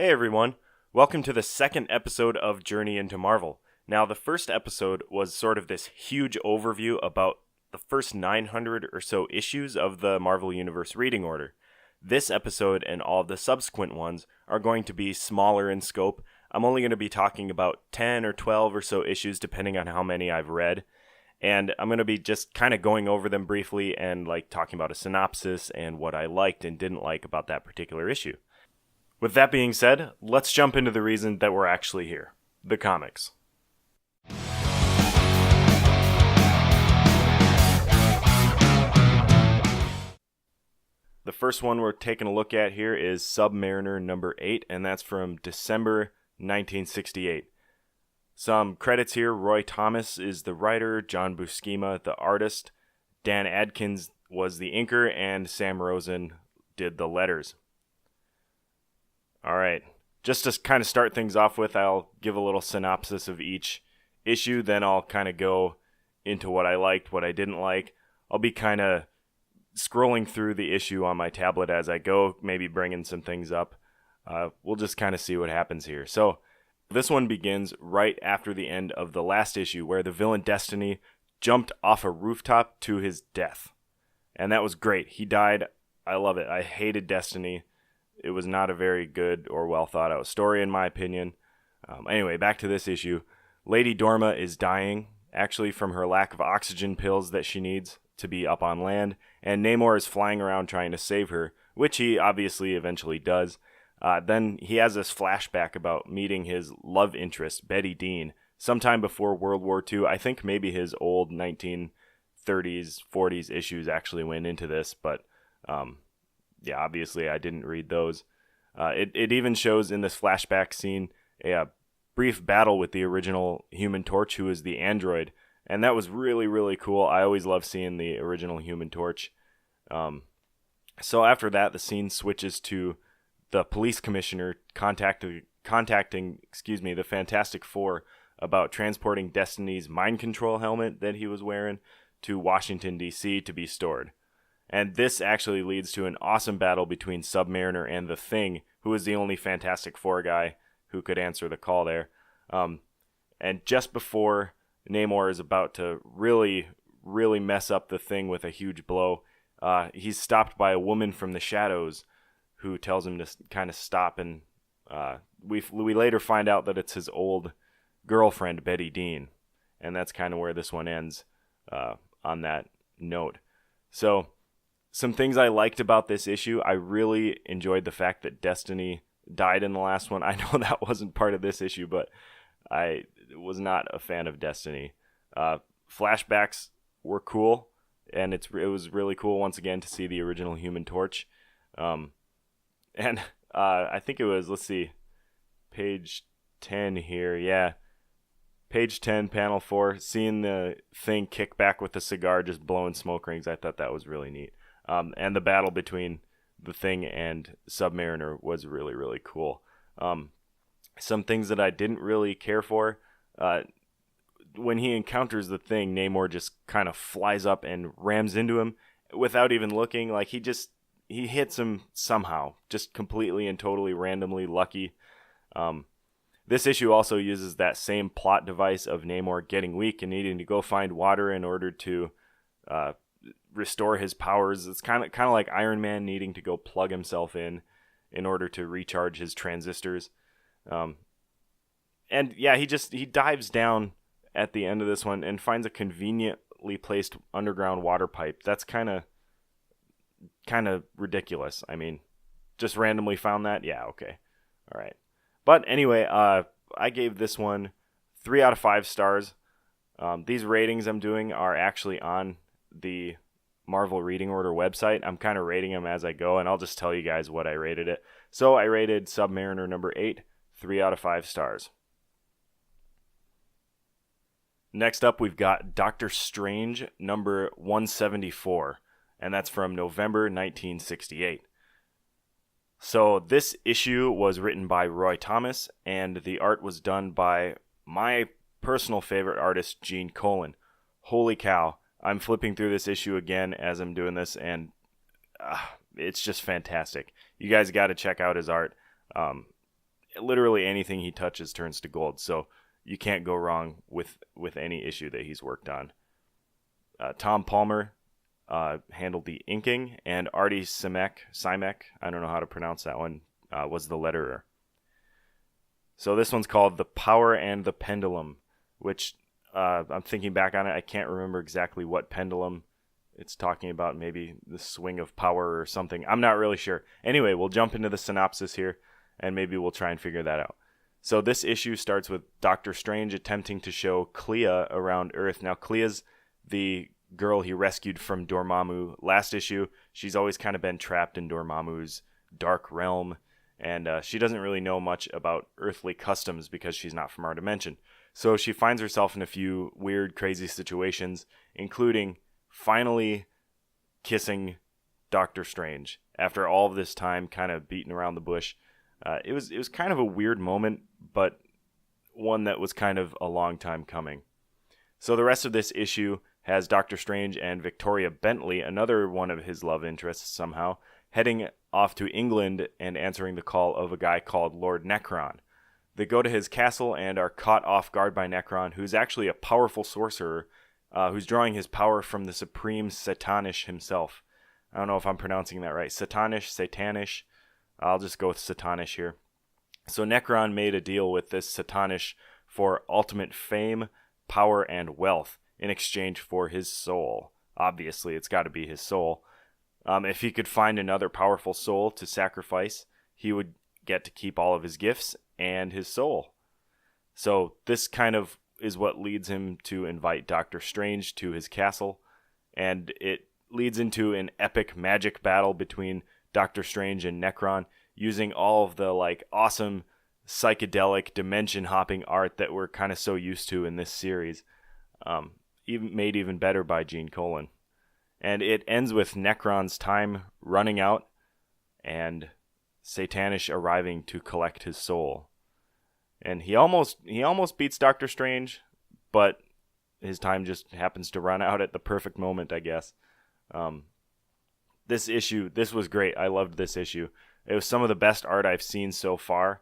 Hey everyone, welcome to the second episode of Journey into Marvel. Now, the first episode was sort of this huge overview about the first 900 or so issues of the Marvel Universe reading order. This episode and all of the subsequent ones are going to be smaller in scope. I'm only going to be talking about 10 or 12 or so issues depending on how many I've read. And I'm going to be just kind of going over them briefly and talking about a synopsis and what I liked and didn't like about that particular issue. With that being said, let's jump into the reason that we're actually here. The comics. The first one we're taking a look at here is Submariner number 8, and that's from December 1968. Some credits here: Roy Thomas is the writer, John Buscema the artist, Dan Adkins was the inker, and Sam Rosen did the letters. Alright, just to kind of start things off with, I'll give a little synopsis of each issue, then I'll kind of go into what I liked, what I didn't like. I'll be kind of scrolling through the issue on my tablet as I go, maybe bringing some things up. We'll just kind of see what happens here. So, this one begins right after the end of the last issue, where the villain Destiny jumped off a rooftop to his death. And that was great. He died. I love it. I hated Destiny. It was not a very good or well thought out story in my opinion. Anyway, back to this issue. Lady Dorma is dying, actually from her lack of oxygen pills that she needs to be up on land, and Namor is flying around trying to save her, which he obviously eventually does. Then he has this flashback about meeting his love interest, Betty Dean, sometime before World War II. I think maybe his old 1930s, 40s issues actually went into this, but yeah, obviously I didn't read those. It even shows in this flashback scene a brief battle with the original Human Torch, who is the android, and that was really, really cool. I always love seeing the original Human Torch. So after that, the scene switches to the police commissioner contacting the Fantastic Four about transporting Destiny's mind control helmet that he was wearing to Washington, D.C. to be stored. And this actually leads to an awesome battle between Submariner and the Thing, who is the only Fantastic Four guy who could answer the call there. And just before Namor is about to really, really mess up the Thing with a huge blow, he's stopped by a woman from the shadows who tells him to kind of stop. And we later find out that it's his old girlfriend, Betty Dean. And that's kind of where this one ends on that note. So, some things I liked about this issue: I really enjoyed the fact that Destiny died in the last one. I know that wasn't part of this issue, but I was not a fan of Destiny. Flashbacks were cool, and it was really cool once again to see the original Human Torch. And I think it was, let's see, page 10 here. Yeah, page 10, panel 4, seeing the Thing kick back with the cigar, just blowing smoke rings. I thought that was really neat. And the battle between the Thing and Submariner was really, really cool. Some things that I didn't really care for: when he encounters the Thing, Namor just kind of flies up and rams into him without even looking. He hits him somehow, just completely and totally randomly lucky. This issue also uses that same plot device of Namor getting weak and needing to go find water in order to restore his powers. It's kind of like Iron Man needing to go plug himself in order to recharge his transistors. And yeah, he dives down at the end of this one and finds a conveniently placed underground water pipe. That's kind of ridiculous. I mean, just randomly found that? Yeah, okay. All right. But anyway, I gave this one 3 out of 5 stars. These ratings I'm doing are actually on the Marvel Reading Order website. I'm kind of rating them as I go, and I'll just tell you guys what I rated it. So I rated Submariner number 8, 3 out of 5 stars. Next up, we've got Doctor Strange number 174, and that's from November 1968. So this issue was written by Roy Thomas, and the art was done by my personal favorite artist, Gene Colan. Holy cow. I'm flipping through this issue again as I'm doing this, and it's just fantastic. You guys got to check out his art. literally anything he touches turns to gold. So you can't go wrong with any issue that he's worked on. Tom Palmer handled the inking, and Artie Simek, I don't know how to pronounce that one, was the letterer. So this one's called The Power and the Pendulum, which I'm thinking back on it, I can't remember exactly what pendulum it's talking about, maybe the swing of power or something. I'm not really sure. Anyway, we'll jump into the synopsis here, and maybe we'll try and figure that out. So this issue starts with Doctor Strange attempting to show Clea around Earth. Now, Clea's the girl he rescued from Dormammu last issue. She's always kind of been trapped in Dormammu's dark realm, and she doesn't really know much about earthly customs because she's not from our dimension. So she finds herself in a few weird, crazy situations, including finally kissing Doctor Strange after all of this time kind of beating around the bush. It was kind of a weird moment, but one that was kind of a long time coming. So the rest of this issue has Doctor Strange and Victoria Bentley, another one of his love interests somehow, heading off to England and answering the call of a guy called Lord Necron. They go to his castle and are caught off guard by Necron, who's actually a powerful sorcerer who's drawing his power from the supreme Satanish himself. I don't know if I'm pronouncing that right. Satanish. I'll just go with Satanish here. So Necron made a deal with this Satanish for ultimate fame, power, and wealth in exchange for his soul. Obviously, it's got to be his soul. If he could find another powerful soul to sacrifice, he would get to keep all of his gifts and his soul. So this kind of is what leads him to invite Doctor Strange to his castle, and it leads into an epic magic battle between Doctor Strange and Necron, using all of the awesome psychedelic dimension hopping art that we're kind of so used to in this series, made even better by Gene Colan. And it ends with Necron's time running out and Satanish arriving to collect his soul. And he almost beats Doctor Strange, but his time just happens to run out at the perfect moment, I guess. This was great. I loved this issue. It was some of the best art I've seen so far.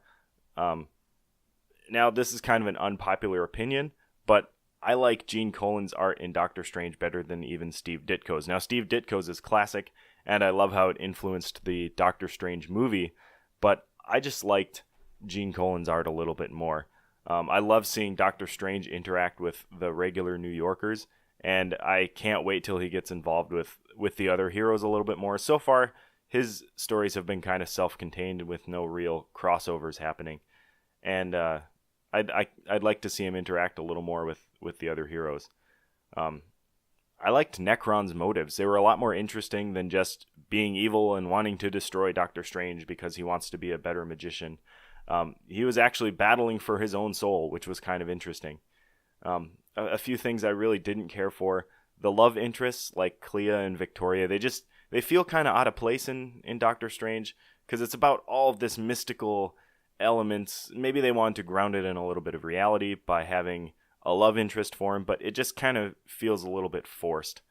Now, this is kind of an unpopular opinion, but I like Gene Colan's art in Doctor Strange better than even Steve Ditko's. Now, Steve Ditko's is classic, and I love how it influenced the Doctor Strange movie, but I just liked Gene Colan's art a little bit more. I love seeing Doctor Strange interact with the regular New Yorkers, and I can't wait till he gets involved with the other heroes a little bit more. So far, his stories have been kind of self-contained with no real crossovers happening, and I'd like to see him interact a little more with the other heroes. I liked Necron's motives. They were a lot more interesting than just being evil and wanting to destroy Doctor Strange because he wants to be a better magician. He was actually battling for his own soul, which was kind of interesting. A few things I really didn't care for. The love interests, like Clea and Victoria, they feel kind of out of place in Doctor Strange, because it's about all of this mystical elements. Maybe they wanted to ground it in a little bit of reality by having a love interest for him, but it just kind of feels a little bit forced.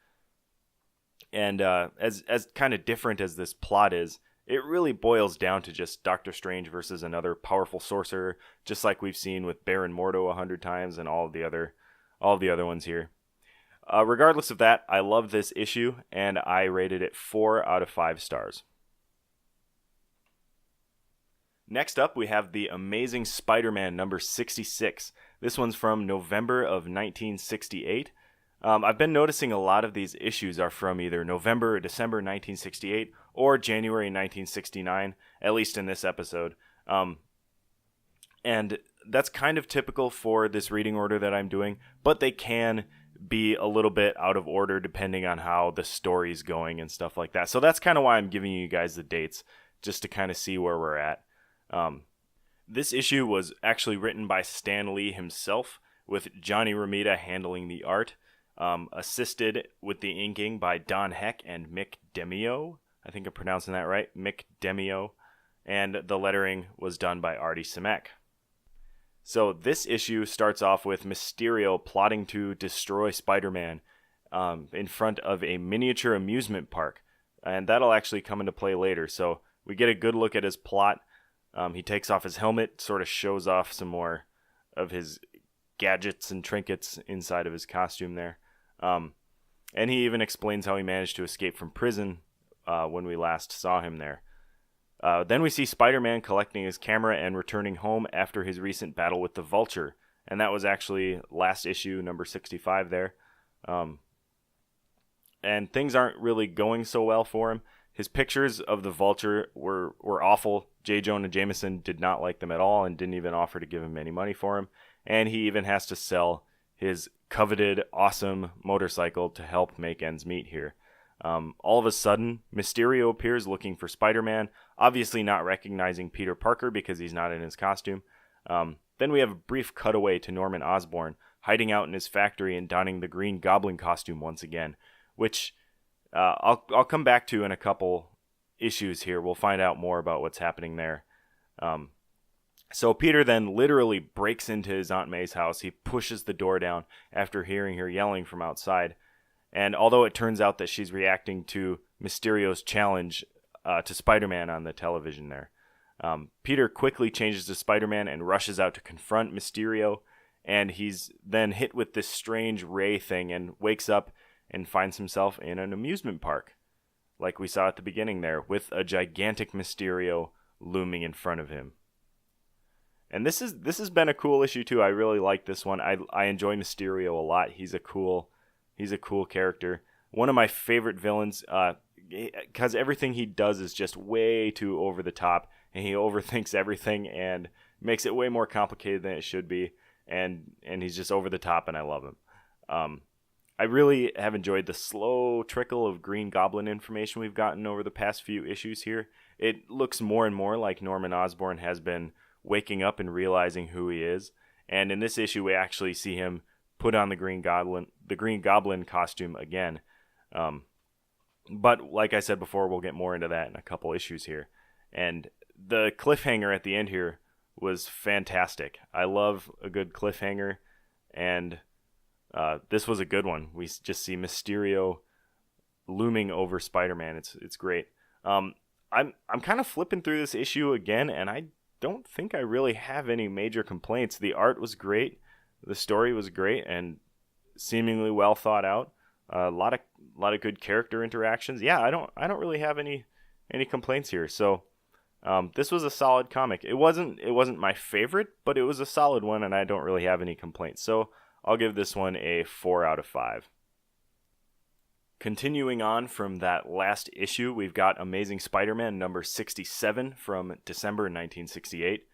And as kind of different as this plot is, it really boils down to just Doctor Strange versus another powerful sorcerer, just like we've seen with Baron Mordo 100 times and all of the other ones here. Regardless of that, I love this issue, and I rated it 4 out of 5 stars. Next up, we have The Amazing Spider-Man number 66. This one's from November of 1968. I've been noticing a lot of these issues are from either November or December 1968 or January 1969, at least in this episode. And that's kind of typical for this reading order that I'm doing, but they can be a little bit out of order depending on how the story's going and stuff like that. So that's kind of why I'm giving you guys the dates, just to kind of see where we're at. This issue was actually written by Stan Lee himself, with Johnny Romita handling the art, assisted with the inking by Don Heck and Mick Demio. I think I'm pronouncing that right, Mick Demio. And the lettering was done by Artie Simek. So this issue starts off with Mysterio plotting to destroy Spider-Man in front of a miniature amusement park. And that'll actually come into play later. So we get a good look at his plot. He takes off his helmet, sort of shows off some more of his gadgets and trinkets inside of his costume there. And he even explains how he managed to escape from prison when we last saw him there. Then we see Spider-Man collecting his camera and returning home after his recent battle with the Vulture. And that was actually last issue, number 65 there. And things aren't really going so well for him. His pictures of the Vulture were awful. J. Jonah Jameson did not like them at all and didn't even offer to give him any money for him. And he even has to sell his coveted, awesome motorcycle to help make ends meet here. All of a sudden, Mysterio appears looking for Spider-Man, obviously not recognizing Peter Parker because he's not in his costume. Then we have a brief cutaway to Norman Osborn, hiding out in his factory and donning the Green Goblin costume once again, which I'll come back to in a couple issues here. We'll find out more about what's happening there. So Peter then literally breaks into his Aunt May's house. He pushes the door down after hearing her yelling from outside. And although it turns out that she's reacting to Mysterio's challenge to Spider-Man on the television there, Peter quickly changes to Spider-Man and rushes out to confront Mysterio. And he's then hit with this strange ray thing and wakes up and finds himself in an amusement park, like we saw at the beginning there, with a gigantic Mysterio looming in front of him. And this has been a cool issue too. I really like this one. I enjoy Mysterio a lot. He's a cool character. One of my favorite villains, because everything he does is just way too over the top, and he overthinks everything and makes it way more complicated than it should be. And he's just over the top, and I love him. I really have enjoyed the slow trickle of Green Goblin information we've gotten over the past few issues here. It looks more and more like Norman Osborn has been waking up and realizing who he is. And in this issue, we actually see him put on the Green Goblin costume again. But like I said before, we'll get more into that in a couple issues here. And the cliffhanger at the end here was fantastic. I love a good cliffhanger, and this was a good one. We just see Mysterio looming over Spider-Man. It's great. I'm kind of flipping through this issue again, and I don't think I really have any major complaints. The art was great, the story was great, and seemingly well thought out. A lot of good character interactions. Yeah, I don't really have any complaints here. So this was a solid comic. It wasn't my favorite, but it was a solid one, and I don't really have any complaints. So I'll give this one a 4 out of 5. Continuing on from that last issue, we've got Amazing Spider-Man number 67 from December 1968.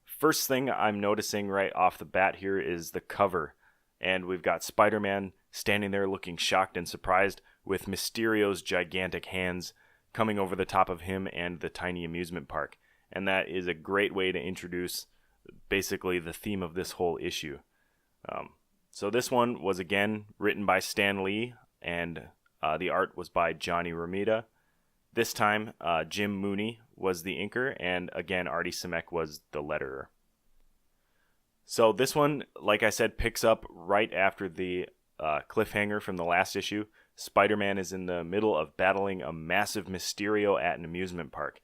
First thing I'm noticing right off the bat here is the cover. And we've got Spider-Man standing there looking shocked and surprised with Mysterio's gigantic hands coming over the top of him and the tiny amusement park. And that is a great way to introduce basically the theme of this whole issue. So this one was again written by Stan Lee, and the art was by Johnny Romita. This time, Jim Mooney was the inker, and again, Artie Simek was the letterer. So this one, like I said, picks up right after the cliffhanger from the last issue. Spider-Man is in the middle of battling a massive Mysterio at an amusement park.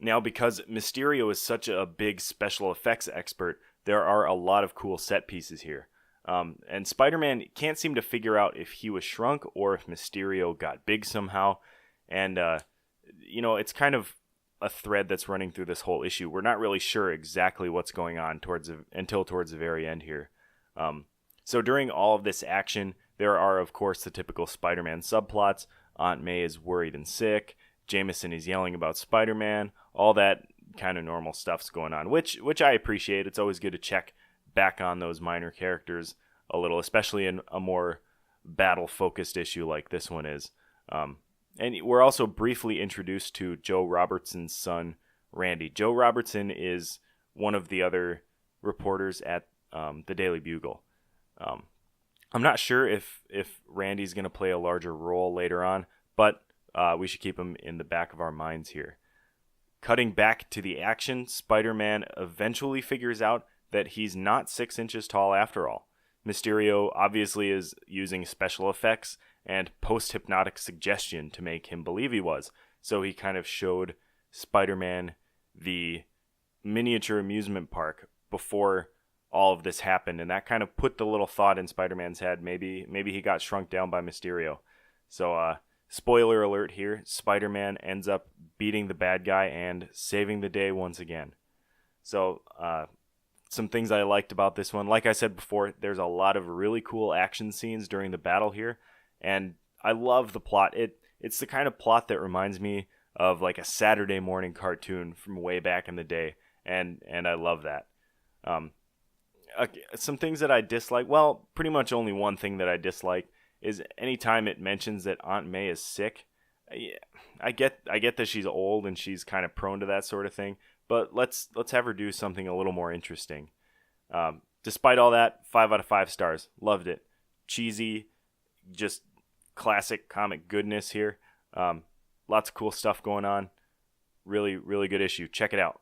Now, because Mysterio is such a big special effects expert, there are a lot of cool set pieces here. And Spider-Man can't seem to figure out if he was shrunk or if Mysterio got big somehow. And, it's kind of a thread that's running through this whole issue. We're not really sure exactly what's going on until towards the very end here. So during all of this action, there are, of course, the typical Spider-Man subplots. Aunt May is worried and sick. Jameson is yelling about Spider-Man. All that kind of normal stuff's going on, which I appreciate. It's always good to check back on those minor characters a little, especially in a more battle-focused issue like this one is. And we're also briefly introduced to Joe Robertson's son, Randy. Joe Robertson is one of the other reporters at the Daily Bugle. I'm not sure if Randy's going to play a larger role later on, but we should keep him in the back of our minds here. Cutting back to the action, Spider-Man eventually figures out that he's not 6 inches tall after all. Mysterio obviously is using special effects and post-hypnotic suggestion to make him believe he was. So he kind of showed Spider-Man the miniature amusement park before all of this happened, and that kind of put the little thought in Spider-Man's head. Maybe he got shrunk down by Mysterio. So, spoiler alert here: Spider-Man ends up beating the bad guy and saving the day once again. So, some things I liked about this one, like I said before, there's a lot of really cool action scenes during the battle here, and I love the plot. It's the kind of plot that reminds me of like a Saturday morning cartoon from way back in the day, and I love that. Some things that I dislike, well, pretty much only one thing that I dislike is anytime it mentions that Aunt May is sick. I get that she's old and she's kind of prone to that sort of thing, but let's have her do something a little more interesting. Despite all that, 5 out of 5 stars. Loved it. Cheesy, just classic comic goodness here. Lots of cool stuff going on. Really, really good issue. Check it out.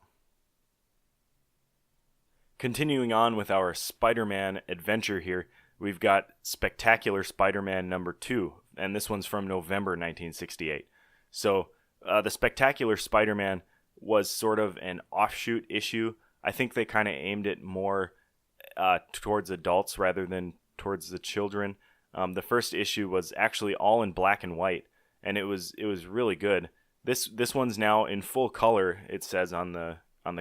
Continuing on with our Spider-Man adventure here, we've got Spectacular Spider-Man number 2, and this one's from November 1968. So, the Spectacular Spider-Man was sort of an offshoot issue. I think they kind of aimed it more towards adults rather than towards the children. The first issue was actually all in black and white, and it was really good. This one's now in full color, it says on the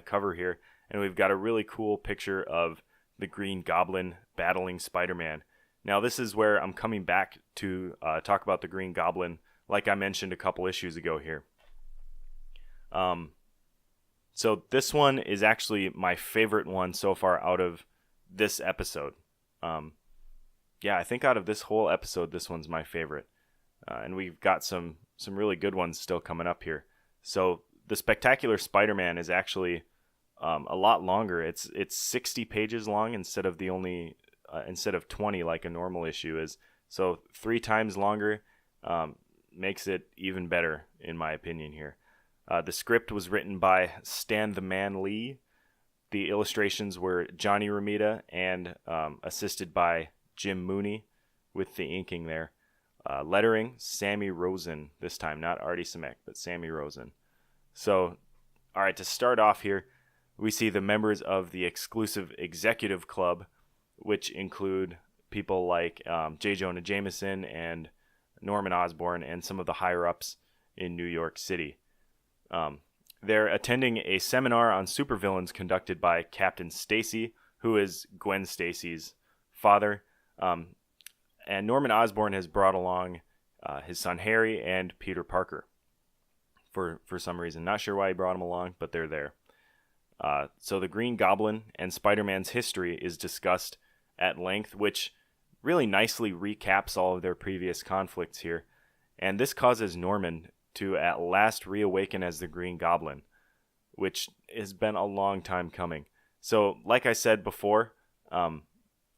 cover here, and we've got a really cool picture of the Green Goblin battling Spider-Man. Now this is where I'm coming back to talk about the Green Goblin, like I mentioned a couple issues ago here. So this one is actually my favorite one so far out of this episode. Yeah, I think out of this whole episode, this one's my favorite. And we've got some really good ones still coming up here. So the Spectacular Spider-Man is actually a lot longer. It's 60 pages long instead of 20 like a normal issue is. So 3 times longer makes it even better in my opinion here. The script was written by Stan the Man Lee. The illustrations were Johnny Romita and assisted by Jim Mooney with the inking there. Lettering, Sammy Rosen this time, not Artie Simek, but Sammy Rosen. So, all right, to start off here, we see the members of the exclusive executive club, which include people like J. Jonah Jameson and Norman Osborn and some of the higher-ups in New York City. They're attending a seminar on supervillains conducted by Captain Stacy, who is Gwen Stacy's father. And Norman Osborn has brought along his son Harry and Peter Parker for some reason. Not sure why he brought them along, but they're there. So the Green Goblin and Spider-Man's history is discussed at length, which really nicely recaps all of their previous conflicts here. And this causes Norman to at last reawaken as the Green Goblin, which has been a long time coming. So, like I said before,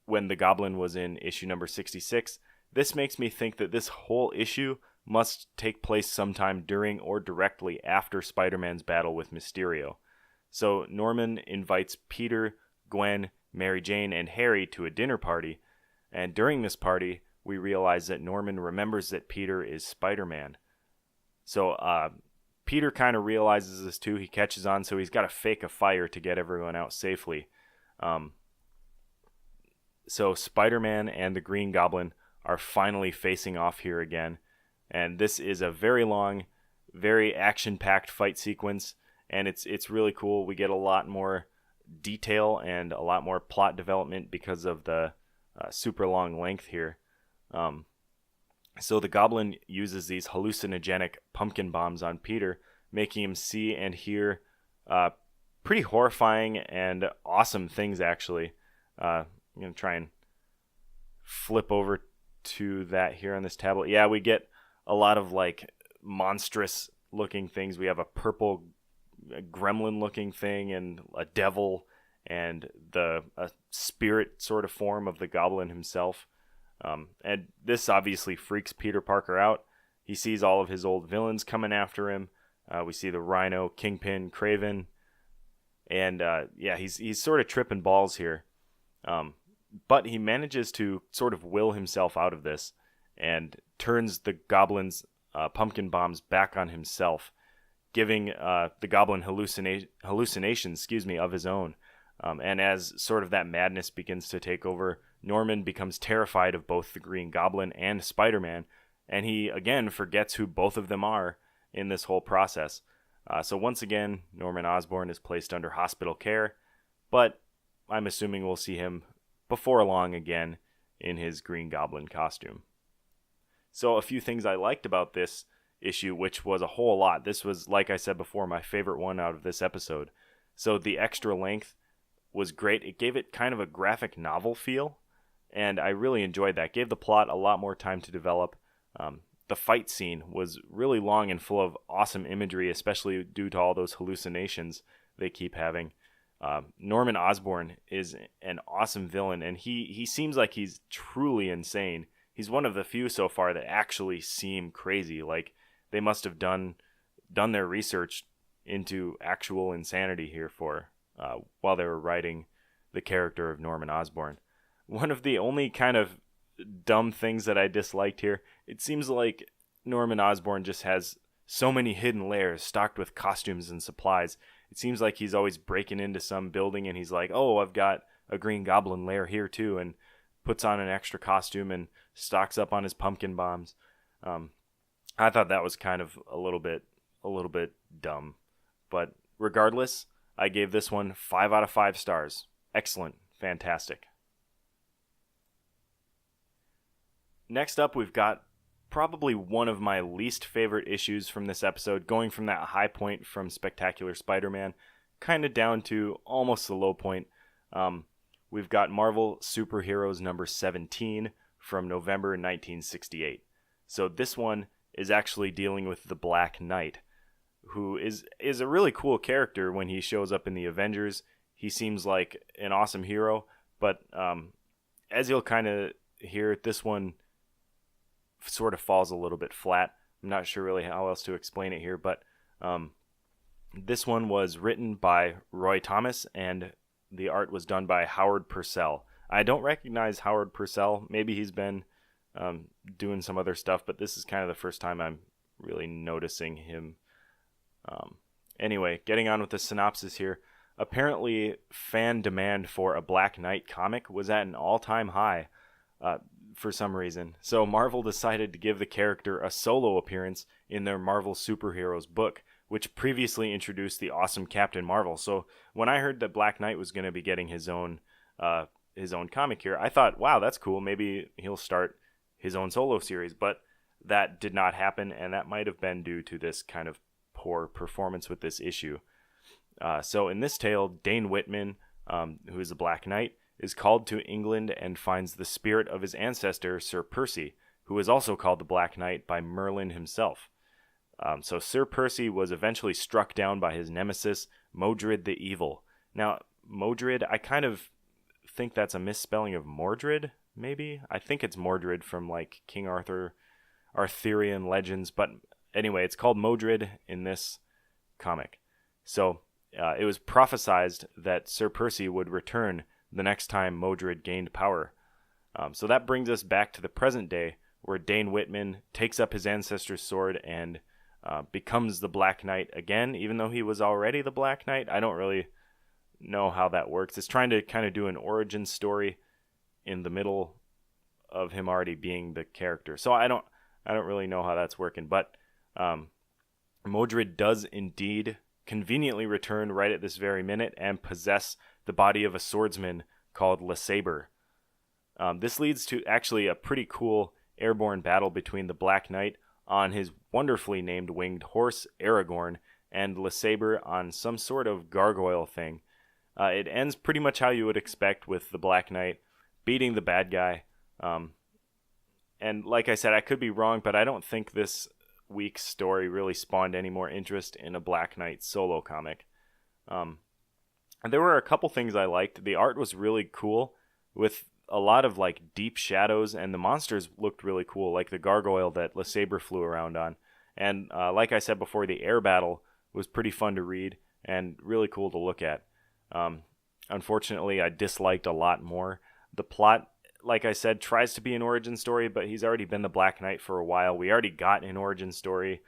when the Goblin was in issue number 66, this makes me think that this whole issue must take place sometime during or directly after Spider-Man's battle with Mysterio. So Norman invites Peter, Gwen, Mary Jane, and Harry to a dinner party, and during this party, we realize that Norman remembers that Peter is Spider-Man. So Peter kind of realizes this too. He catches on, so he's got to fake a fire to get everyone out safely. So Spider-Man and the Green Goblin are finally facing off here again. And this is a very long, very action-packed fight sequence. And it's really cool. We get a lot more detail and a lot more plot development because of the super long length here. So the Goblin uses these hallucinogenic pumpkin bombs on Peter, making him see and hear pretty horrifying and awesome things, actually. I'm going to try and flip over to that here on this tablet. Yeah, we get a lot of like monstrous looking things. We have a purple gremlin looking thing and a devil and a spirit sort of form of the Goblin himself. And this obviously freaks Peter Parker out. He sees all of his old villains coming after him. We see the Rhino, Kingpin, Kraven. And yeah, he's sort of tripping balls here. But he manages to sort of will himself out of this and turns the Goblin's pumpkin bombs back on himself, giving the Goblin hallucinations, of his own. And as sort of that madness begins to take over, Norman becomes terrified of both the Green Goblin and Spider-Man, and he again forgets who both of them are in this whole process. So once again, Norman Osborn is placed under hospital care, but I'm assuming we'll see him before long again in his Green Goblin costume. So a few things I liked about this issue, which was a whole lot. This was, like I said before, my favorite one out of this episode. So the extra length was great. It gave it kind of a graphic novel feel, and I really enjoyed that. Gave the plot a lot more time to develop. The fight scene was really long and full of awesome imagery, especially due to all those hallucinations they keep having. Norman Osborn is an awesome villain, and he seems like he's truly insane. He's one of the few so far that actually seem crazy. Like, they must have done their research into actual insanity here while they were writing the character of Norman Osborn. One of the only kind of dumb things that I disliked here, it seems like Norman Osborn just has so many hidden layers stocked with costumes and supplies. It seems like he's always breaking into some building and he's like, oh, I've got a Green Goblin lair here too, and puts on an extra costume and stocks up on his pumpkin bombs. I thought that was kind of a little bit dumb. But regardless, I gave this one 5 out of 5 stars. Excellent. Fantastic. Next up, we've got probably one of my least favorite issues from this episode, going from that high point from Spectacular Spider-Man kind of down to almost the low point. We've got Marvel Superheroes number 17 from November 1968. So this one is actually dealing with the Black Knight, who is a really cool character when he shows up in the Avengers. He seems like an awesome hero, but as you'll kind of hear, this one sort of falls a little bit flat. I'm not sure really how else to explain it here, but this one was written by Roy Thomas, and the art was done by Howard Purcell. I don't recognize Howard Purcell. Maybe he's been doing some other stuff, but this is kind of the first time I'm really noticing him. Anyway, getting on with the synopsis here. Apparently, fan demand for a Black Knight comic was at an all-time high for some reason. So Marvel decided to give the character a solo appearance in their Marvel Superheroes book, which previously introduced the awesome Captain Marvel. So when I heard that Black Knight was going to be getting his own comic here, I thought, wow, that's cool. Maybe he'll start his own solo series. But that did not happen, and that might have been due to this kind of poor performance with this issue. So in this tale, Dane Whitman, who is a Black Knight, is called to England and finds the spirit of his ancestor, Sir Percy, who is also called the Black Knight by Merlin himself. So Sir Percy was eventually struck down by his nemesis, Modred the Evil. Now, Modred, I kind of think that's a misspelling of Mordred, maybe? I think it's Mordred from, like, King Arthur, Arthurian legends, but anyway, it's called Modred in this comic. So it was prophesized that Sir Percy would return the next time Modred gained power. So that brings us back to the present day, where Dane Whitman takes up his ancestor's sword and becomes the Black Knight again, even though he was already the Black Knight. I don't really know how that works. It's trying to kind of do an origin story in the middle of him already being the character. So I don't really know how that's working, but Modred does indeed conveniently return right at this very minute and possess the body of a swordsman called LeSabre. This leads to actually a pretty cool airborne battle between the Black Knight on his wonderfully named winged horse, Aragorn, and LeSabre on some sort of gargoyle thing. It ends pretty much how you would expect, with the Black Knight beating the bad guy. And like I said, I could be wrong, but I don't think this week's story really spawned any more interest in a Black Knight solo comic. And there were a couple things I liked. The art was really cool, with a lot of like deep shadows, and the monsters looked really cool, like the gargoyle that LeSabre flew around on. And like I said before, the air battle was pretty fun to read and really cool to look at. Unfortunately, I disliked a lot more. The plot, like I said, tries to be an origin story, but he's already been the Black Knight for a while. We already got an origin story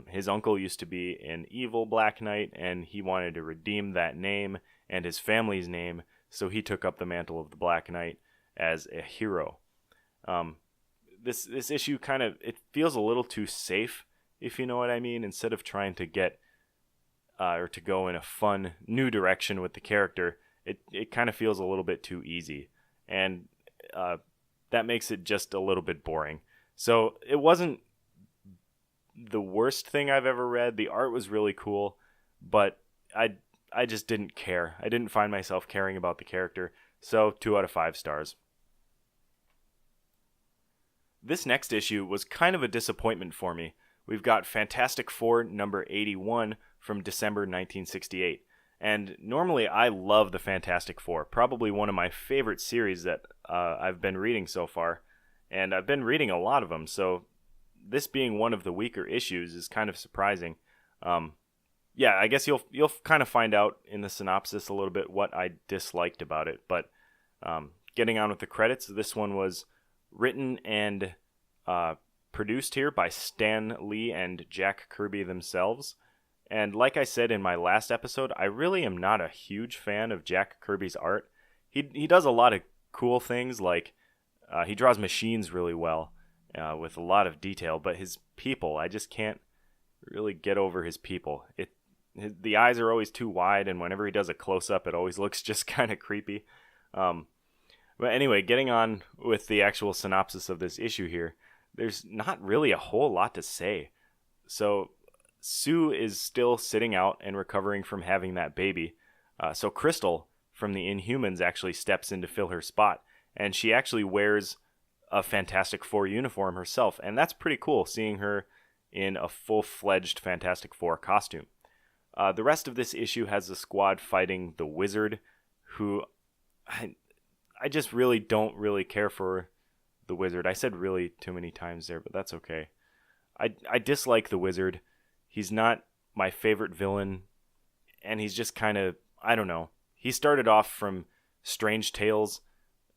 His uncle used to be an evil Black Knight, and he wanted to redeem that name and his family's name, so he took up the mantle of the Black Knight as a hero. This issue kind of, it feels a little too safe, if you know what I mean. Instead of trying to get or to go in a fun new direction with the character, it kind of feels a little bit too easy, and that makes it just a little bit boring. So it wasn't the worst thing I've ever read. The art was really cool, but I just didn't care. I didn't find myself caring about the character. So 2 out of 5 stars. This next issue was kind of a disappointment for me. We've got Fantastic Four number 81 from December 1968. And normally I love the Fantastic Four, probably one of my favorite series that I've been reading so far. And I've been reading a lot of them, so this being one of the weaker issues is kind of surprising. Yeah, I guess you'll kind of find out in the synopsis a little bit what I disliked about it. But getting on with the credits, this one was written and produced here by Stan Lee and Jack Kirby themselves. And like I said in my last episode, I really am not a huge fan of Jack Kirby's art. He does a lot of cool things, like he draws machines really well with a lot of detail, but his people, I just can't really get over his people. The eyes are always too wide, and whenever he does a close-up, it always looks just kind of creepy. But anyway, getting on with the actual synopsis of this issue here, there's not really a whole lot to say. So Sue is still sitting out and recovering from having that baby. So Crystal from the Inhumans actually steps in to fill her spot, and she actually wears a Fantastic Four uniform herself, and that's pretty cool, seeing her in a full-fledged Fantastic Four costume. The rest of this issue has the squad fighting the Wizard, who I just really don't really care for the Wizard. I said really too many times there, but that's okay. I dislike the Wizard. He's not my favorite villain, and he's just kind of, I don't know. He started off from Strange Tales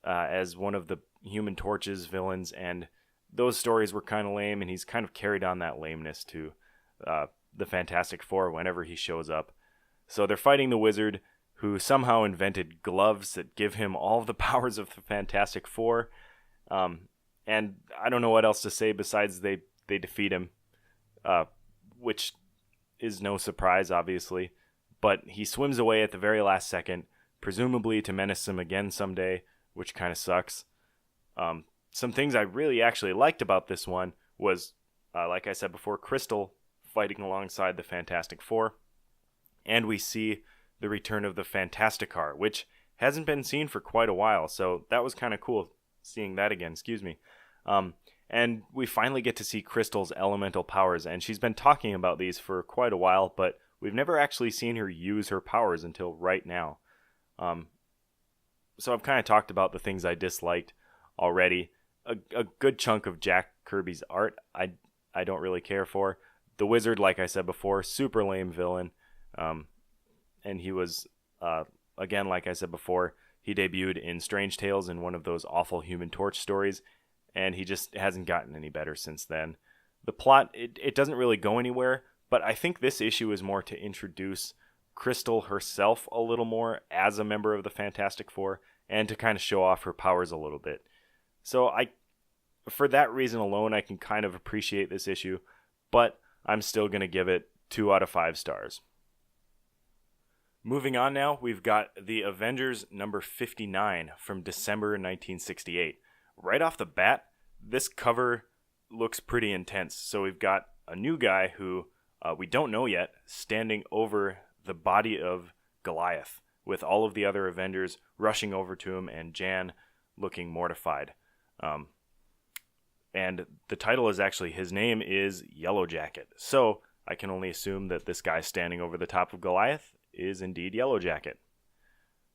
as one of the Human Torch's villains, and those stories were kind of lame, and he's kind of carried on that lameness to the Fantastic Four whenever he shows up. So they're fighting the Wizard, who somehow invented gloves that give him all the powers of the Fantastic Four. And I don't know what else to say besides they defeat him, which is no surprise, obviously. But he swims away at the very last second, presumably to menace him again someday, which kind of sucks. Some things I really actually liked about this one was, like I said before, Crystal fighting alongside the Fantastic Four. And we see the return of the Fantasticar, which hasn't been seen for quite a while, so that was kind of cool seeing that again, and we finally get to see Crystal's elemental powers, and she's been talking about these for quite a while, but we've never actually seen her use her powers until right now. So I've kind of talked about the things I disliked already. A good chunk of Jack Kirby's art I don't really care for. The Wizard, like I said before, super lame villain. And he was, again, like I said before, he debuted in Strange Tales in one of those awful Human Torch stories, and he just hasn't gotten any better since then. The plot, it doesn't really go anywhere, but I think this issue is more to introduce Crystal herself a little more as a member of the Fantastic Four, and to kind of show off her powers a little bit. So for that reason alone, I can kind of appreciate this issue, but I'm still going to give it 2 out of 5 stars. Moving on now, we've got the Avengers number 59 from December 1968. Right off the bat, this cover looks pretty intense. So we've got a new guy who we don't know yet standing over the body of Goliath, with all of the other Avengers rushing over to him and Jan looking mortified. And the title is actually, his name is Yellow Jacket. So I can only assume that this guy standing over the top of Goliath is indeed Yellow Jacket.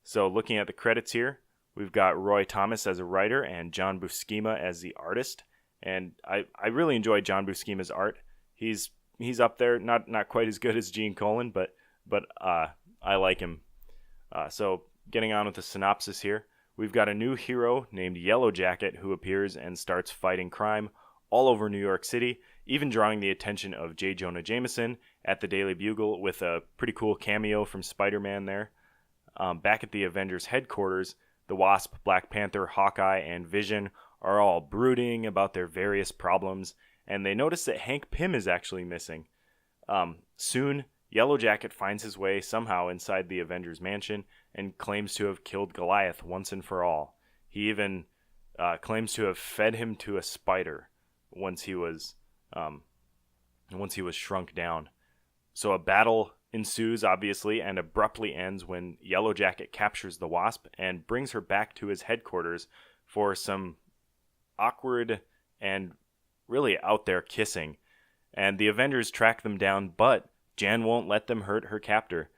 So looking at the credits here, we've got Roy Thomas as a writer and John Buscema as the artist. And I really enjoy John Buscema's art. He's up there, not quite as good as Gene Colan, but I like him. So getting on with the synopsis here, we've got a new hero named Yellow Jacket who appears and starts fighting crime all over New York City, even drawing the attention of J. Jonah Jameson at the Daily Bugle with a pretty cool cameo from Spider-Man there. Back at the Avengers headquarters, the Wasp, Black Panther, Hawkeye, and Vision are all brooding about their various problems, and they notice that Hank Pym is actually missing. Soon, Yellow Jacket finds his way somehow inside the Avengers mansion and claims to have killed Goliath once and for all. He even claims to have fed him to a spider once he was shrunk down. So a battle ensues, obviously, and abruptly ends when Yellow Jacket captures the Wasp and brings her back to his headquarters for some awkward and really out there kissing. And the Avengers track them down, but Jan won't let them hurt her captor.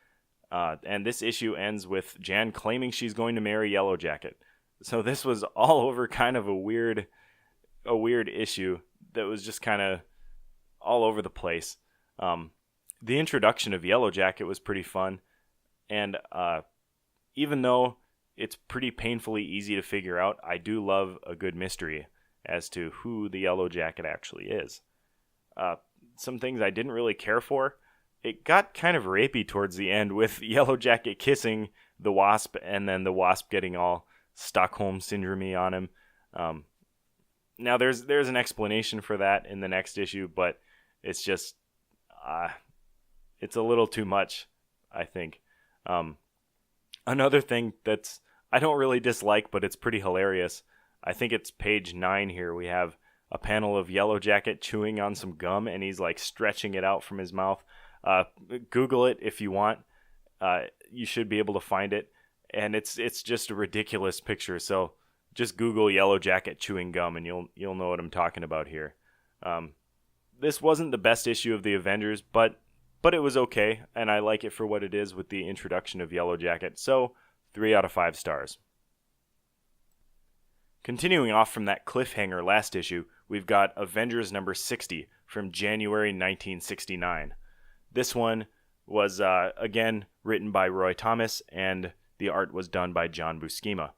And this issue ends with Jan claiming she's going to marry Yellow Jacket. So this was all over kind of a weird issue that was just kind of all over the place. The introduction of Yellow Jacket was pretty fun, and even though it's pretty painfully easy to figure out, I do love a good mystery as to who the Yellow Jacket actually is. Some things I didn't really care for. It got kind of rapey towards the end with Yellow Jacket kissing the Wasp and then the Wasp getting all Stockholm Syndrome on him. Now there's an explanation for that in the next issue, but it's just it's a little too much, I think. Another thing that's I don't really dislike, but it's pretty hilarious. I think it's page 9 here. We have a panel of Yellow Jacket chewing on some gum, and he's like stretching it out from his mouth. Google it if you want. You should be able to find it, and it's just a ridiculous picture. So just Google Yellow Jacket chewing gum, and you'll know what I'm talking about here. This wasn't the best issue of the Avengers, but it was okay, and I like it for what it is with the introduction of Yellow Jacket. So 3 out of 5 stars. Continuing off from that cliffhanger last issue, we've got Avengers number 60 from January 1969. This one was, again, written by Roy Thomas, and the art was done by John Buscema.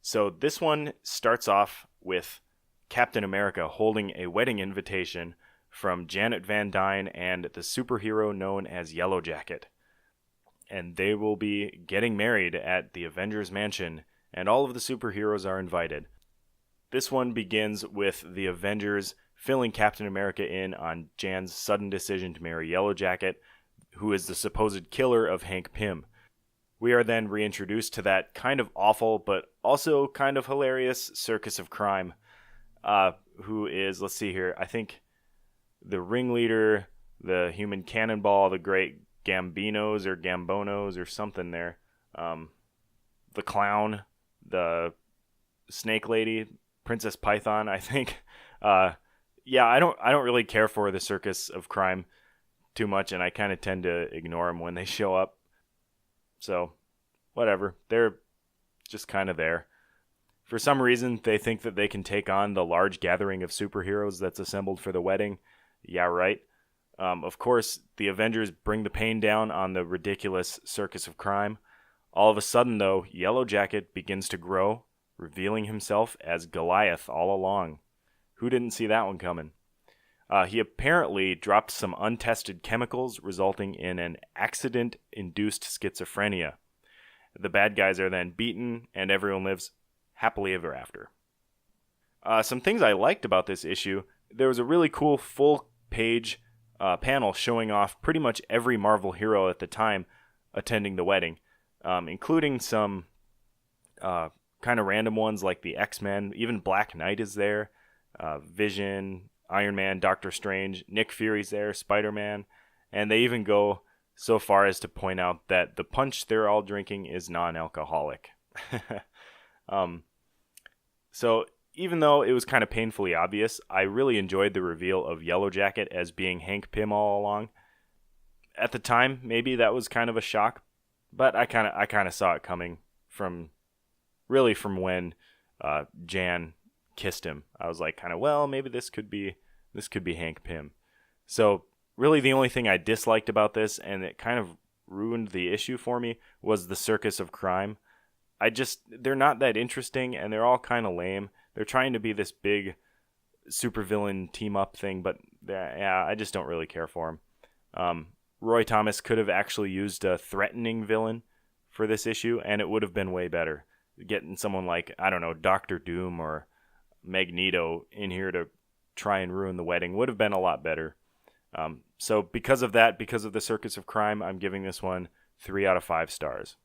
So this one starts off with Captain America holding a wedding invitation from Janet Van Dyne and the superhero known as Yellow Jacket. And they will be getting married at the Avengers Mansion, and all of the superheroes are invited. This one begins with the Avengers filling Captain America in on Jan's sudden decision to marry Yellow Jacket, who is the supposed killer of Hank Pym. We are then reintroduced to that kind of awful but also kind of hilarious circus of crime, who is, let's see here, I think the ringleader, the human cannonball, the great Gambinos or Gambonos or something there, the clown, the snake lady, Princess Python, I think. Yeah, I don't really care for the circus of crime too much, and I kind of tend to ignore them when they show up. So, whatever. They're just kind of there. For some reason, they think that they can take on the large gathering of superheroes that's assembled for the wedding. Yeah, right. Of course, the Avengers bring the pain down on the ridiculous circus of crime. All of a sudden, though, Yellow Jacket begins to grow, revealing himself as Goliath all along. Who didn't see that one coming? He apparently dropped some untested chemicals, resulting in an accident-induced schizophrenia. The bad guys are then beaten, and everyone lives happily ever after. Some things I liked about this issue: there was a really cool full-page panel showing off pretty much every Marvel hero at the time attending the wedding, including some kind of random ones like the X-Men. Even Black Knight is there, Vision, Iron Man, Doctor Strange, Nick Fury's there, Spider-Man, and they even go so far as to point out that the punch they're all drinking is non-alcoholic. So even though it was kind of painfully obvious, I really enjoyed the reveal of Yellow Jacket as being Hank Pym all along. At the time, maybe that was kind of a shock, but I kind of saw it coming from when Jan kissed him. I was like, kind of, well, maybe this could be Hank Pym. So really the only thing I disliked about this, and it kind of ruined the issue for me, was the circus of crime. They're not that interesting, and they're all kind of lame. They're trying to be this big supervillain team-up thing, but yeah, I just don't really care for him. Roy Thomas could have actually used a threatening villain for this issue, and it would have been way better. Getting someone like, I don't know, Doctor Doom or Magneto in here to try and ruin the wedding would have been a lot better. So because of that, because of the Circus of Crime, I'm giving this one 3 out of 5 stars.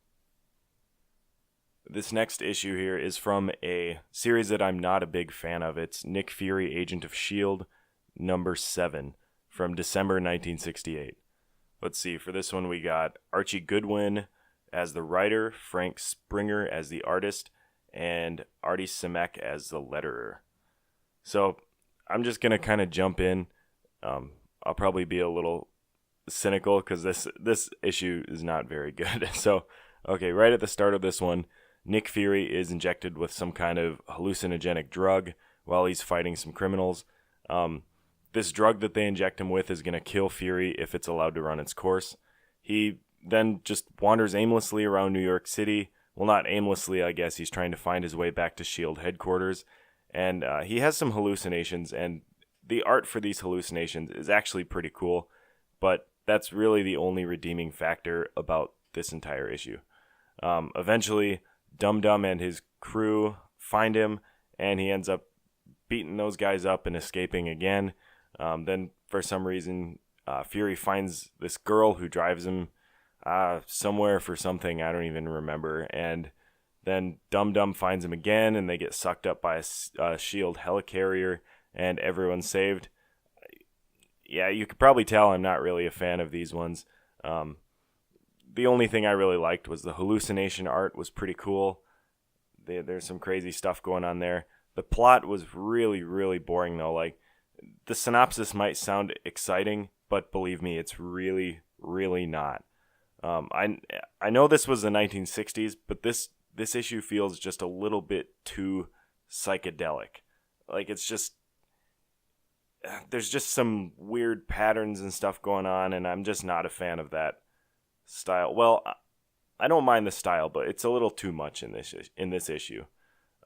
This next issue here is from a series that I'm not a big fan of. It's Nick Fury, Agent of S.H.I.E.L.D, number 7 from December 1968. Let's see, for this one we got Archie Goodwin as the writer, Frank Springer as the artist, and Artie Simek as the letterer. So I'm just going to kind of jump in. I'll probably be a little cynical because this issue is not very good. So, okay, right at the start of this one, Nick Fury is injected with some kind of hallucinogenic drug while he's fighting some criminals. This drug that they inject him with is going to kill Fury if it's allowed to run its course. He then just wanders aimlessly around New York City. Well, not aimlessly, I guess. He's trying to find his way back to S.H.I.E.L.D. headquarters. And he has some hallucinations, and the art for these hallucinations is actually pretty cool. But that's really the only redeeming factor about this entire issue. Eventually, Dum Dum and his crew find him, and he ends up beating those guys up and escaping again. Then, for some reason, Fury finds this girl who drives him somewhere for something I don't even remember. And then Dum Dum finds him again, and they get sucked up by a S.H.I.E.L.D. helicarrier, and everyone's saved. Yeah, you could probably tell I'm not really a fan of these ones. The only thing I really liked was the hallucination art was pretty cool. There's some crazy stuff going on there. The plot was really, really boring, though. Like, the synopsis might sound exciting, but believe me, it's really, really not. I know this was the 1960s, but this issue feels just a little bit too psychedelic. Like, it's just... There's just some weird patterns and stuff going on, and I'm just not a fan of that style. Well, I don't mind the style, but it's a little too much in this issue.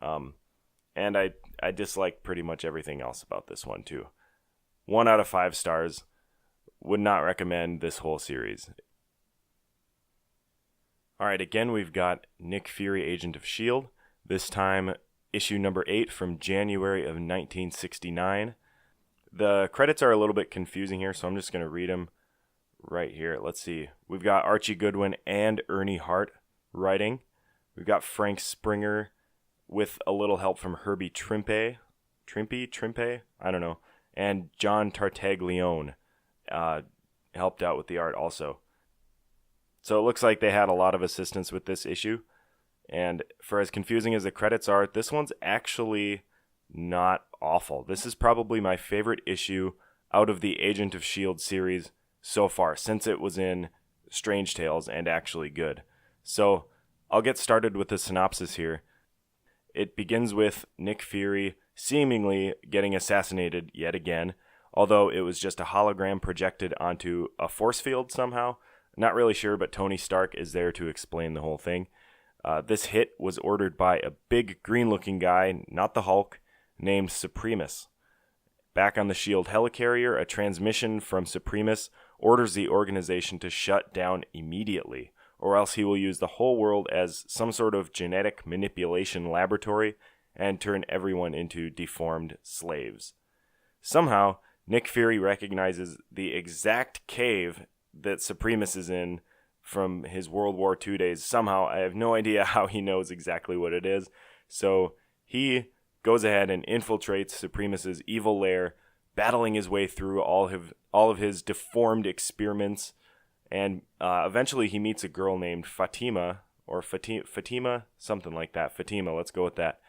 And I dislike pretty much everything else about this one too. 1 out of 5 stars. Would not recommend this whole series. Alright, again we've got Nick Fury, Agent of S.H.I.E.L.D. This time issue number 8 from January of 1969. The credits are a little bit confusing here, so I'm just going to read them right here. Let's see. We've got Archie Goodwin and Ernie Hart writing. We've got Frank Springer with a little help from Herbie Trimpe? I don't know. And John Tartaglione helped out with the art also. So it looks like they had a lot of assistance with this issue. And for as confusing as the credits are, this one's actually not awful. This is probably my favorite issue out of the Agent of S.H.I.E.L.D. series so far, since it was in Strange Tales and actually good. So I'll get started with the synopsis here. It begins with Nick Fury seemingly getting assassinated yet again, although it was just a hologram projected onto a force field somehow. Not really sure, but Tony Stark is there to explain the whole thing. This hit was ordered by a big green-looking guy, not the Hulk, named Supremus. Back on the S.H.I.E.L.D. helicarrier, a transmission from Supremus orders the organization to shut down immediately, or else he will use the whole world as some sort of genetic manipulation laboratory and turn everyone into deformed slaves. Somehow, Nick Fury recognizes the exact cave that Supremus is in from his World War II days. Somehow, I have no idea how he knows exactly what it is. So he goes ahead and infiltrates Supremus's evil lair, battling his way through all of his deformed experiments, and eventually he meets a girl named Fatima, or Fatima, something like that. Fatima, let's go with that.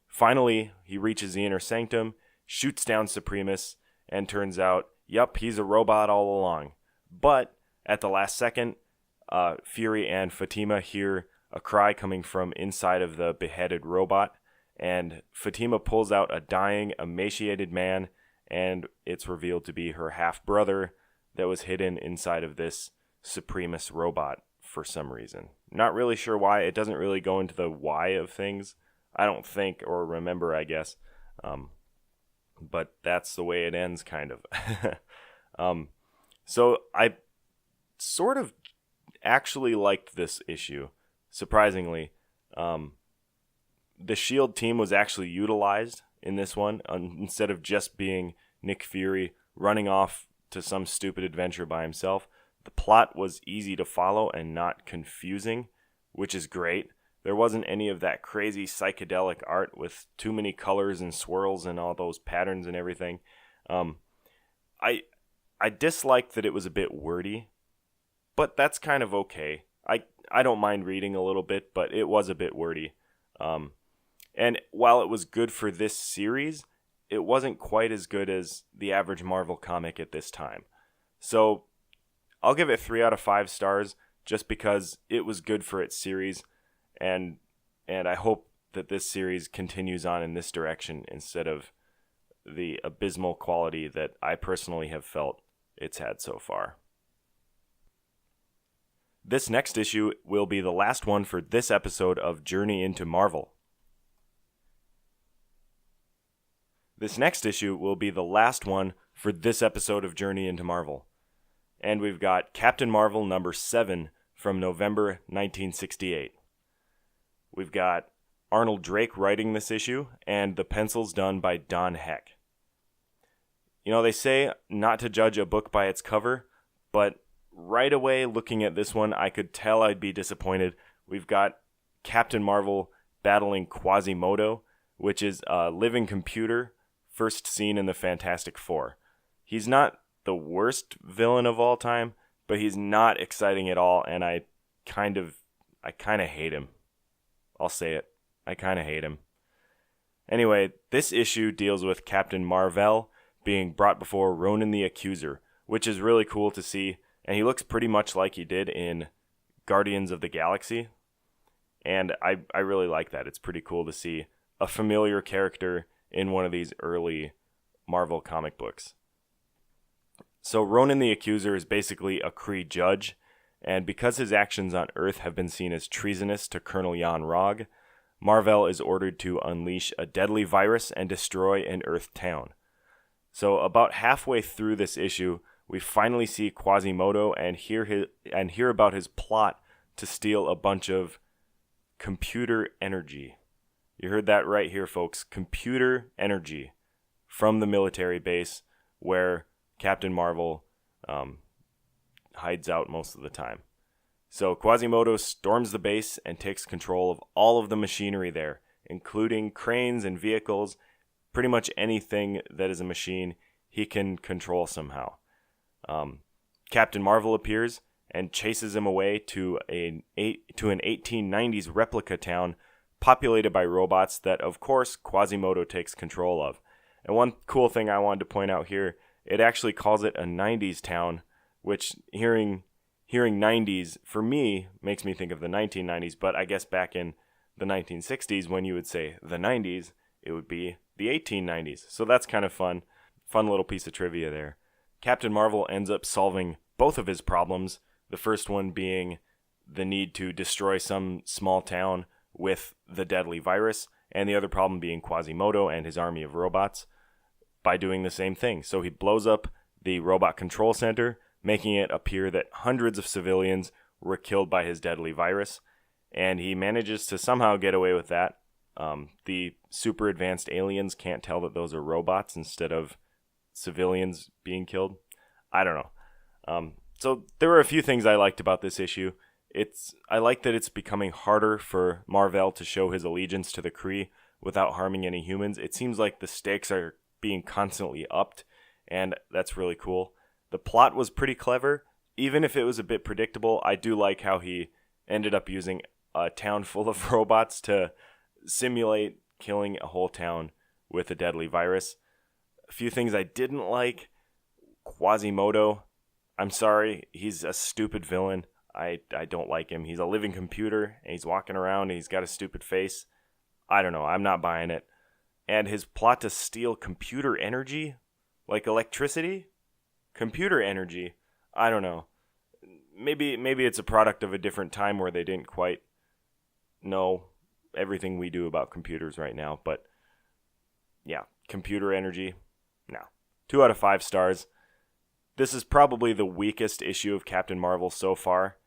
Finally, he reaches the inner sanctum, shoots down Supremus, and turns out, yep, he's a robot all along. But at the last second, Fury and Fatima hear a cry coming from inside of the beheaded robot, and Fatima pulls out a dying, emaciated man, and it's revealed to be her half-brother that was hidden inside of this Supremus robot for some reason. Not really sure why. It doesn't really go into the why of things, I don't think, or remember, I guess. but that's the way it ends, kind of. So I sort of actually liked this issue, surprisingly. The S.H.I.E.L.D. team was actually utilized in this one, instead of just being Nick Fury running off to some stupid adventure by himself. The plot was easy to follow and not confusing, which is great. There wasn't any of that crazy psychedelic art with too many colors and swirls and all those patterns and everything. I disliked that it was a bit wordy, but that's kind of okay. I don't mind reading a little bit, but it was a bit wordy. And while it was good for this series, it wasn't quite as good as the average Marvel comic at this time. So I'll give it 3 out of 5 stars just because it was good for its series, and I hope that this series continues on in this direction instead of the abysmal quality that I personally have felt it's had so far. This next issue will be the last one for this episode of Journey into Marvel. This next issue will be the last one for this episode of Journey into Marvel. And we've got Captain Marvel number 7 from November 1968. We've got Arnold Drake writing this issue, and the pencils done by Don Heck. You know, they say not to judge a book by its cover, but right away looking at this one, I could tell I'd be disappointed. We've got Captain Marvel battling Quasimodo, which is a living computer first seen in the Fantastic Four. He's not the worst villain of all time, but he's not exciting at all, and I kind of hate him. I'll say it. I kind of hate him. Anyway, this issue deals with Captain Marvel being brought before Ronan the Accuser, which is really cool to see, and he looks pretty much like he did in Guardians of the Galaxy, and I really like that. It's pretty cool to see a familiar character in one of these early Marvel comic books. So Ronan the Accuser is basically a Kree judge, and because his actions on Earth have been seen as treasonous to Colonel Jan Rog, Marvel is ordered to unleash a deadly virus and destroy an Earth town. So about halfway through this issue, we finally see Quasimodo and hear about his plot to steal a bunch of computer energy. You heard that right here, folks. Computer energy from the military base where Captain Marvel hides out most of the time. So Quasimodo storms the base and takes control of all of the machinery there, including cranes and vehicles. Pretty much anything that is a machine, he can control somehow. Captain Marvel appears and chases him away to an 1890s replica town populated by robots that, of course, Quasimodo takes control of. And one cool thing I wanted to point out here, it actually calls it a 90s town, which hearing 90s, for me, makes me think of the 1990s, but I guess back in the 1960s, when you would say the 90s, it would be the 1890s. So that's kind of fun. Fun little piece of trivia there. Captain Marvel ends up solving both of his problems, the first one being the need to destroy some small town with the deadly virus, and the other problem being Quasimodo and his army of robots, by doing the same thing. So he blows up the robot control center, making it appear that hundreds of civilians were killed by his deadly virus, and he manages to somehow get away with that. The super advanced aliens can't tell that those are robots instead of civilians being killed. I don't know. So there were a few things I liked about this issue. I like that it's becoming harder for Marvel to show his allegiance to the Kree without harming any humans. It seems like the stakes are being constantly upped, and that's really cool. The plot was pretty clever. Even if it was a bit predictable, I do like how he ended up using a town full of robots to simulate killing a whole town with a deadly virus. A few things I didn't like. Quasimodo. I'm sorry, he's a stupid villain. I don't like him. He's a living computer, and he's walking around, and he's got a stupid face. I don't know. I'm not buying it. And his plot to steal computer energy? Like electricity? Computer energy? I don't know. Maybe it's a product of a different time where they didn't quite know everything we do about computers right now. But yeah, computer energy. No. 2 out of 5 stars. This is probably the weakest issue of Captain Marvel so far,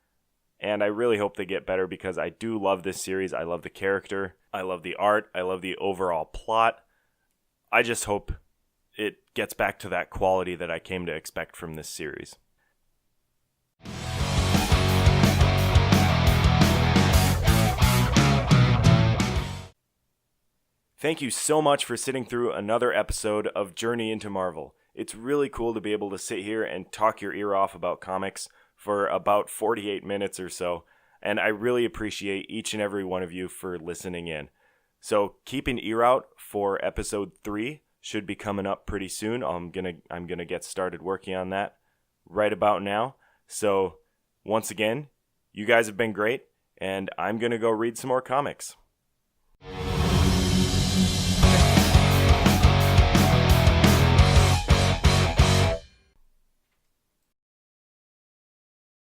and I really hope they get better because I do love this series. I love the character, I love the art, I love the overall plot. I just hope it gets back to that quality that I came to expect from this series. Thank you so much for sitting through another episode of Journey into Marvel. It's really cool to be able to sit here and talk your ear off about comics for about 48 minutes or so, and I really appreciate each and every one of you for listening in. So keep an ear out for episode 3. Should be coming up pretty soon. I'm gonna get started working on that right about now. So once again, you guys have been great, and I'm gonna go read some more comics.